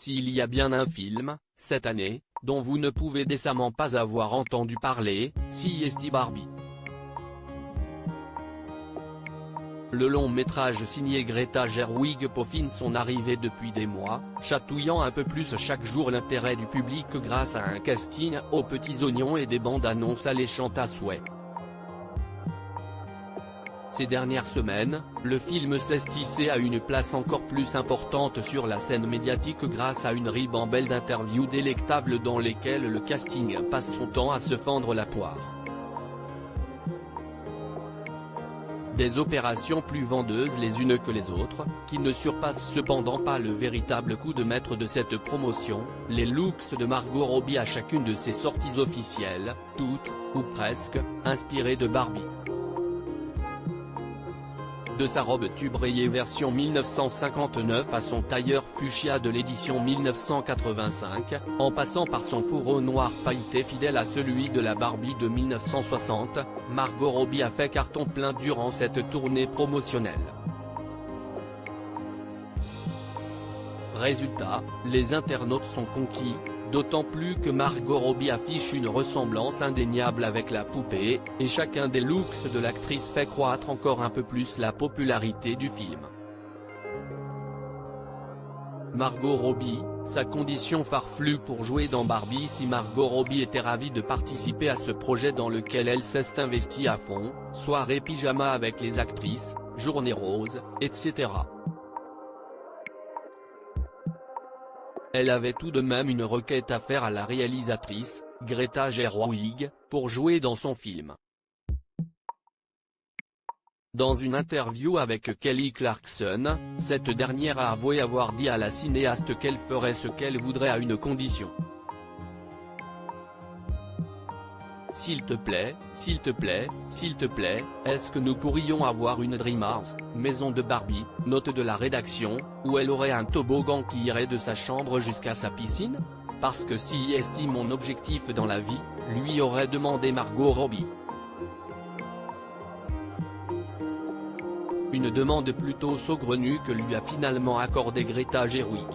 s'il y a bien un film, cette année, dont vous ne pouvez décemment pas avoir entendu parler, c'est Barbie. Le long métrage signé Greta Gerwig peaufine son arrivée depuis des mois, chatouillant un peu plus chaque jour l'intérêt du public grâce à un casting aux petits oignons et des bandes annonces alléchantes à souhait. Ces dernières semaines, le film s'est hissé à une place encore plus importante sur la scène médiatique grâce à une ribambelle d'interviews délectables dans lesquelles le casting passe son temps à se fendre la poire. Des opérations plus vendeuses les unes que les autres, qui ne surpassent cependant pas le véritable coup de maître de cette promotion, les looks de Margot Robbie à chacune de ses sorties officielles, toutes, ou presque, inspirées de Barbie. De sa robe tube rayée version 1959 à son tailleur fuchsia de l'édition 1985, en passant par son fourreau noir pailleté fidèle à celui de la Barbie de 1960, Margot Robbie a fait carton plein durant cette tournée promotionnelle. Résultat, les internautes sont conquis, d'autant plus que Margot Robbie affiche une ressemblance indéniable avec la poupée, et chacun des looks de l'actrice fait croître encore un peu plus la popularité du film. Margot Robbie, sa condition farfelue pour jouer dans Barbie. Si Margot Robbie était ravie de participer à ce projet dans lequel elle s'est investie à fond, soirée pyjama avec les actrices, journée rose, etc. Elle avait tout de même une requête à faire à la réalisatrice, Greta Gerwig, pour jouer dans son film. Dans une interview avec Kelly Clarkson, cette dernière a avoué avoir dit à la cinéaste qu'elle ferait ce qu'elle voudrait à une condition. S'il te plaît, s'il te plaît, s'il te plaît, est-ce que nous pourrions avoir une Dream House, maison de Barbie, note de la rédaction, où elle aurait un toboggan qui irait de sa chambre jusqu'à sa piscine? Parce que si est mon objectif dans la vie, lui aurait demandé Margot Robbie. Une demande plutôt saugrenue que lui a finalement accordé Greta Gerwig.